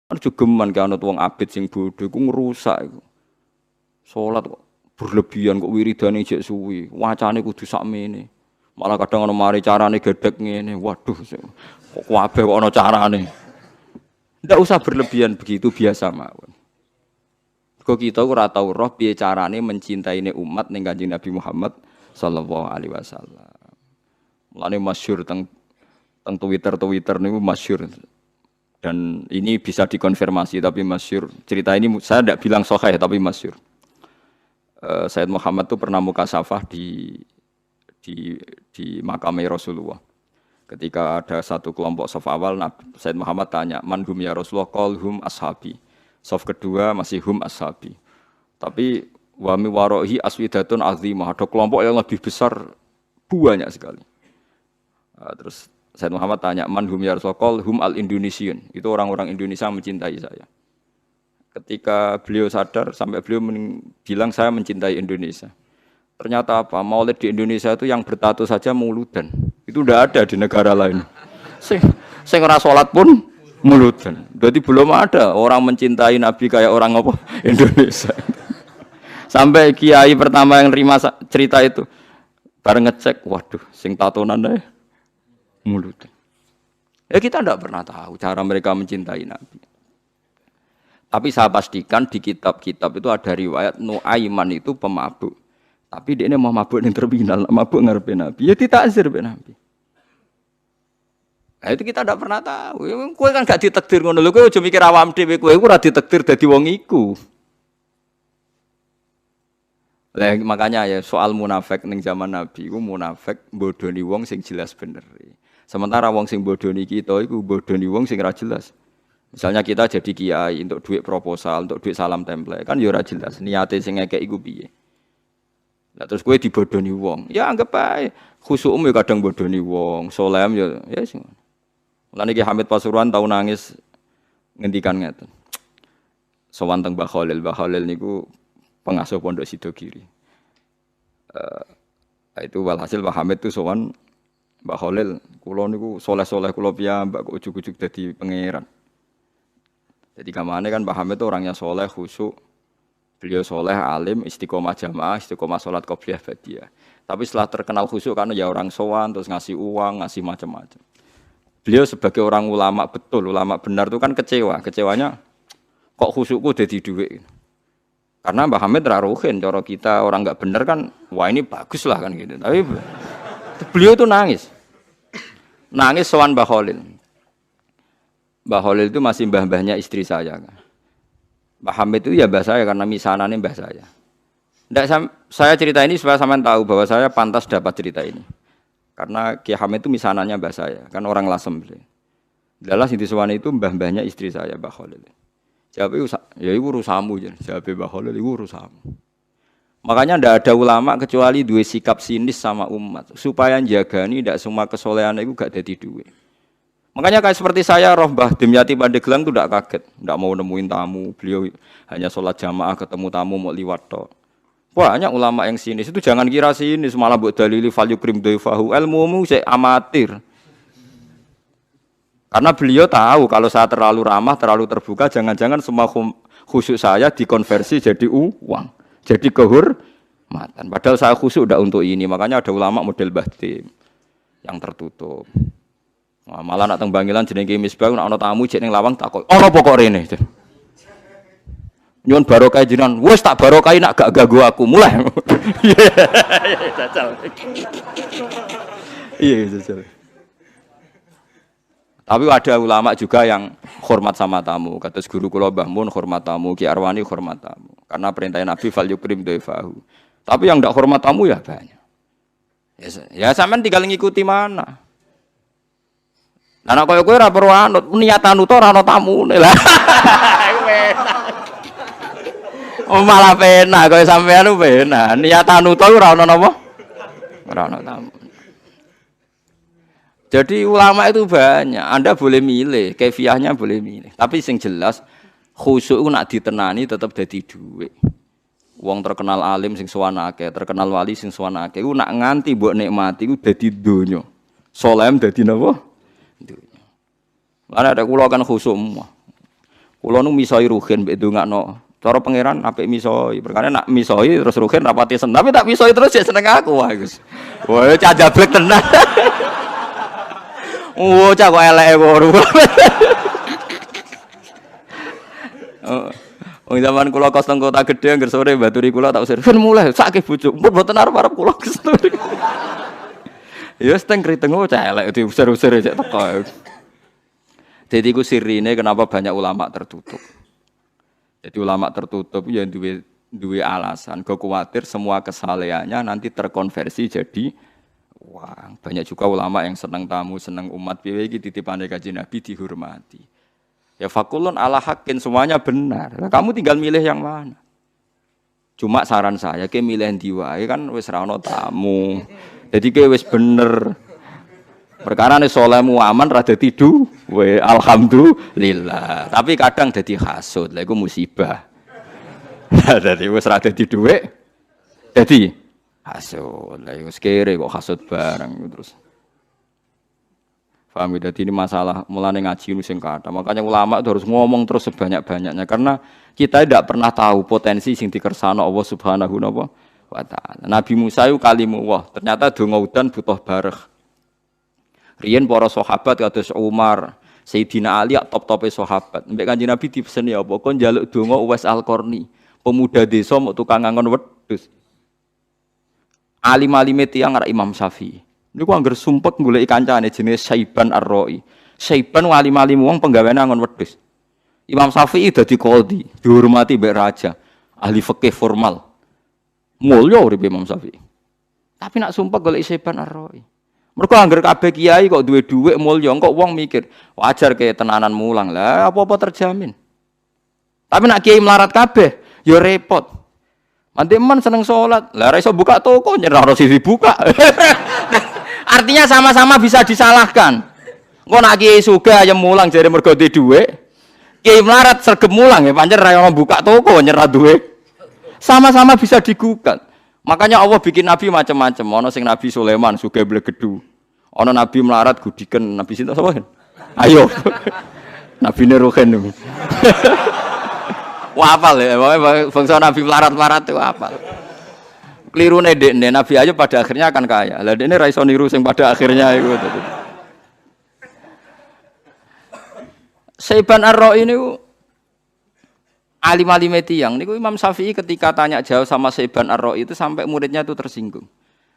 Jogeman ke anut wong abid sing bodho iku ngrusak iku. Salat kok berlebihan kok wiridane jek suwi, wacane kudu sakmene. Malah kadang ana mari carane gedhek ngene. Waduh, kok kabeh kok ana carane. Ndak usah berlebihan begitu biasa mawon. Kok kita ora tau roh piye carane mencintaine umat ning Kanjeng Nabi Muhammad sallallahu alaihi wasallam. Mulane masyhur teng Twitter niku masyhur. Dan ini bisa dikonfirmasi tapi masyhur. Cerita ini saya tidak bilang sahih tapi masyhur. Sayyid Muhammad itu pernah mukasafah di makamnya Rasulullah. Ketika ada satu kelompok saf awal, Sayyid Muhammad tanya, "Man hum ya Rasulullah?" Qal hum ashabi. Saf kedua masih hum ashabi. Tapi wa mi warohi aswidatun azimah. Ada kelompok yang lebih besar banyak sekali. Terus Sayyid Muhammad tanya, "Man hum ya Rasulullah?" Qal hum al-Indonesian. Itu orang-orang Indonesia yang mencintai saya. Ketika beliau sadar sampai beliau bilang saya mencintai Indonesia. Ternyata apa? Maulid di Indonesia itu yang bertato saja mauludan. Itu tidak ada di negara lain. Sing ora salat pun mauludan. Berarti belum ada orang mencintai Nabi kayak orang apa? Indonesia. Sampai kiai pertama yang nerima cerita itu bareng ngecek, waduh, sing tatonan ae mauludan. Ya kita tidak pernah tahu cara mereka mencintai Nabi. Tapi saya pastikan di kitab-kitab itu ada riwayat Nuaiman itu pemabuk. Tapi dia ini mau mabuk yang terminal, mabuk ngarepe Nabi. Ya ditakzir be Nabi. Nah, itu kita tidak pernah tahu. Kowe kan gak ditakdir ngono lho, kowe aja mikir awam dhewe, kowe ora ditakdir dadi wong iku. Lah makanya ya soal munafik ning zaman Nabi iku munafik bodoni wong sing jelas bener. Sementara wong sing bodoni kita iku bodoni wong sing ora jelas. Misalnya kita jadi kiai untuk duit proposal, untuk duit salam template, kan ya ora jelas niate sing ngekek iku piye. Lah terus kowe dibodoni wong, ya anggap ae khusukmu ya kadang bodoni wong, solem ya sing. Lan iki Hamid Pasuruan tau nangis ngendikan ngeten. Sowan teng Mbah Khalil niku pengasuh Pondok Sidogiri. Itu walhasil Pak Hamid itu sowan Mbah Khalil, kula niku soleh-soleh kula piyambak kok ujug-ujug dadi pangeran. Jadi kamane kan Pak Hamid itu orangnya soleh, khusyuk. Beliau soleh, alim, istiqomah jamaah, istiqomah sholat qobliyah ba'diyah. Tapi setelah terkenal khusyuk karena ya orang sowan, terus ngasih uang, ngasih macam-macam. Beliau sebagai orang ulama betul, ulama benar itu kan kecewa. Kecewanya kok khusyukku jadi duit. Karena Mbah Hamid raruhin, cara kita orang nggak benar kan, wah ini bagus lah kan gitu. Tapi beliau itu nangis. Nangis sowan Mbah Khalil. Mbah Khalil itu masih mbah-mbahnya istri saya kan. Mbah Hamid itu ya mbah saya karena misanane mbah saya. Saya cerita ini supaya sampean tahu bahwa saya pantas dapat cerita ini. Karena Ki Hamid itu misanannya mbah saya, kan orang Lasem. Dalah sing disuwani itu mbah-mbahnya istri saya, Mbah Khalil. Jawabe ya iku urusanmu jan, jawabe Mbah Khalil iku urusanmu. Makanya ndak ada ulama kecuali duwe sikap sinis sama umat, supaya njagani ndak semua kesolehan itu gak dadi duwe. Makanya kayak seperti saya, roh Mbah Dimyati Pandeglang itu tidak kaget, tidak mau nemuin tamu. Beliau hanya sholat jamaah ketemu tamu mau liwat tok. Banyak ulama yang sinis itu jangan kira sinis malah buat dalili fal yukrim dhaifahu, ilmumu sik amatir. Karena beliau tahu kalau saya terlalu ramah, terlalu terbuka, jangan-jangan semua khusyuk saya dikonversi jadi uang, jadi kehormatan. Padahal saya khusyuk tidak untuk ini, makanya ada ulama model Mbah Dim yang tertutup. Nah, malah nak teng Bangilan jenenge Misbah nak ana tamu jek ning lawang takok. Ana apa kok rene? Nyuwun barokah jenengan. Wis tak barokahi nak gak ganggu aku. Mulai. Iya, jajal. Iya, jajal. Tapi ada ulama juga yang hormat sama tamu. Kata guru kula Mbah Mun hormat tamu, Ki Arwani hormat tamu. Karena perintah Nabi fal yukrim dhaifahu. Tapi yang ndak hormat tamu ya banyak. Ya sampean tinggal ngikuti mana. Anak kowe ora perlu anut, niatan uta ora ana tamune lah. Oh malah penak kowe sampean penak. Niatan uta ora ana napa? Ora ana tamu. Jadi ulama itu banyak. Anda boleh milih, kefiahnya boleh milih. Tapi sing jelas khusyuk nak ditenani tetap dadi dhuwit. Wong terkenal alim sing sowan akeh, terkenal wali sing sowan akeh iku nak nganti mbok nikmati iku dadi donya. Solem dadi napa? Mana ada kula kan khusyuk semua. Kulo nu misoi ruhin mbek ndongakno. Cara pangeran apik misoi. Perkara nak misoi terus ruhin rapati seneng. Tapi tak misoi terus ya seneng aku wah Gus. Wah cah jablek tenan. Cah kok eleke ngono. Wong zaman kula kos teng kota gedhe angger sore baturi kula tak usir. Ben mulai sakake bojo. Mun mboten arep-arep kula kesel. Ya seteng kriteng cah elek diusir-usir cek teko. Jadi ku sirine kenapa banyak ulama tertutup. Jadi ulama tertutup ya duwe alasan. Kok kuwatir semua kesalehannya nanti terkonversi jadi uang. Banyak juga ulama yang senang tamu, senang umat. Piye iki titipane Kanjeng Nabi dihormati. Ya fakulun ala hakin semuanya benar. Kamu tinggal milih yang mana. Cuma saran saya ke milih ndi wae kan wis ra ono tamu. Jadi ke wis bener. Perkara nek salehmu aman ra dadi duwe alhamdulillah. Tapi kadang dadi hasud. Lha iku musibah. Dadi wis ra dadi duwe. Dadi hasud. Lah iku kere kok hasud bareng terus. Paham ya? Jadi ini masalah mulane ngaji nu sing kathah. Makanya ulama itu harus ngomong terus sebanyak-banyaknya karena kita tidak pernah tahu potensi sing dikersano Allah Subhanahu wa taala. Nabi Musa itu kalimullah. Ternyata donga udan butuh bareh. Riyen para sahabat kados Umar, Sayyidina Ali top-tope sahabat. Mbek Kanjeng Nabi dipesen ya apa kon njaluk donga Uwais Al-Qarni, pemuda desa mau tukang ngangon wedhus. Alim-alime tiyang arek Imam Syafi'i. Niku angger sumpek goleki kancane jenenge Saiban Ar-Ra'i. Saiban alim-alim wong penggaweane ngangon wedhus. Imam Syafi'i dadi qadhi, dihormati mbek raja, ahli fikih formal. Mulya uripe Imam Syafi'i. Tapi nak sumpek goleki Saiban Ar-Ra'i. Mergo angger kabeh kiai kok duwe dhuwit mulya, kok wong mikir, wajar ke tenanan mulang. Lah apa-apa terjamin. Tapi nak kiai melarat kabeh, ya repot. Nanti men seneng salat, lah ora iso buka toko nyerah ora sisi buka. Artinya sama-sama bisa disalahkan. Engko nak kiai sugih ayam mulang jare mergo duwe dhuwit. Kiai melarat sregep mulang ya pancen ra ono buka toko nyerah duwe. Sama-sama bisa digugat. Makanya Allah bikin nabi macam-macam. Ono sing Nabi Sulaiman sugih blegedu. Ono nabi melarat gudiken Nabi sinten sapa? Ayo. Nabi Nuruhen. Wah hafal ya, bangsa nabi melarat-melarat itu hafal. Kelirune dekne Nabi Ayub pada akhirnya akan kaya. Lah dekne ra iso niru sing pada akhirnya iku. Saiban Ar-Ra'i niku alim-alime tiyang niku Imam Syafi'i ketika tanya jawab sama Saiban Ar-Ra'i itu sampai muridnya itu tersinggung.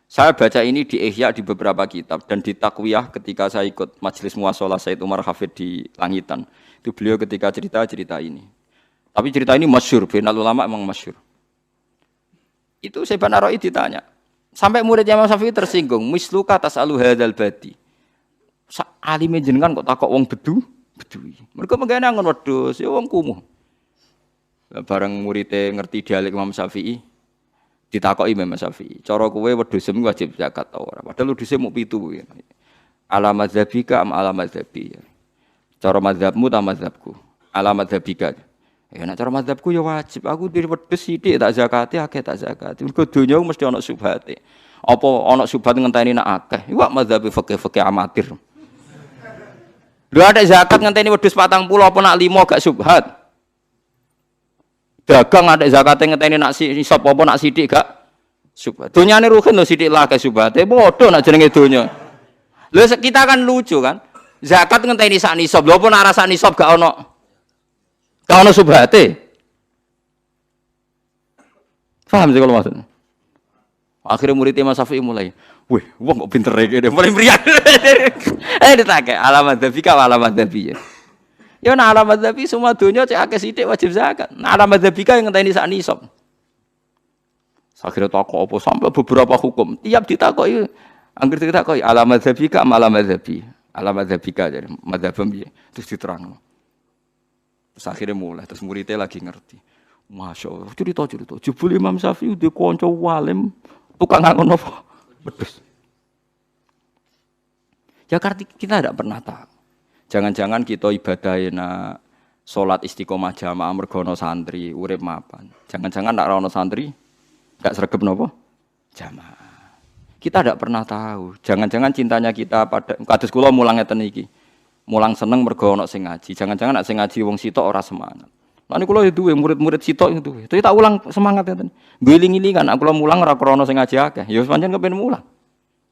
Saya baca ini di Ihya di beberapa kitab dan di Takwiyah ketika saya ikut majelis muashalah Said Umar Hafid di Langitan. Itu beliau ketika cerita ini. Tapi cerita ini masyhur, bainal ulama memang masyhur. Itu Saiban Ar-Ra'i ditanya. Sampai muridnya Imam Syafi'i tersinggung, misluka tasalu hadzal badi. Alime jenengan kok takok wong bedui. Mergo mengkene ngon wedhus, ya wong kumuh. Bareng muridé ngerti dialek Imam Syafi'i, ditakoki Imam Syafi'i, cara kowe wedhus wajib zakat ta ora? Padahal wedhuse mung 7. Ala madzhabika am ala madzhabi. Cara mazhabmu ta mazhabku? Ala madzhabika. Ya nek cara mazhabku ya wajib. Aku diri wedhus sithik tak zakati, akeh tak zakati. Mergo donya mesti ana subhate. Apa ana subhat ngenteni nak akeh? Iku mazhab fikih amatir. Lho ada zakat ngenteni wedhus 40 apa nak 5 gak subhat? Dagang ada zakate ngenteni nak nisab apa nak sithik gak subhat. Donyane ruhin lho sithik lah gak subhate. Padha nak jenenge donya. Lho kita kan lucu kan. Zakat ngenteni sak nisab. Lho apa nak rasa nisab gak ono subhate. Paham sih kalau maksudnya. Akhirnya murid Imam Syafi'i mulai, wih, wong kok pinter iki deh, mulai meriang. Ditake alamat dzabika wa alamat dzabi. Ya nah alamat dzabi semua dunya cek akeh sithik wajib zakat. Nah alamat dzabika yang ngenteni sak nisab. Akhirnya takok apa sampai beberapa hukum. Tiap ditakoki angger ditakoki alamat dzabika ma alamat dzabi. Alamat dzabika jadi madzhabem piye. Terus diterangno. Terus akhirnya mulai, terus muridnya lagi ngerti. Masya Allah, cerita. Jebul Imam Syafi'i dia konco walim, tukang ngangon apa? Wedhus. Ya karena kita tidak pernah tahu. Jangan-jangan kita ibadah nak sholat istiqomah jamaah mergono santri, urip mapan. Jangan-jangan nak rono santri, gak sregep nopo jamaah. Kita tidak pernah tahu. Jangan-jangan cintanya kita pada kados kula mulang ngeten iki. mulang seneng mergo ana sing ngaji. Jangan-jangan nek sing ngaji wong sitok ora semangat. Lan kula yo duwe murid-murid sitok itu. Tapi tak ulang semangat ngeten. Guling-gilingan nek kula mulang ora krana sing ngaji akeh. Ya pancen kepen mulang.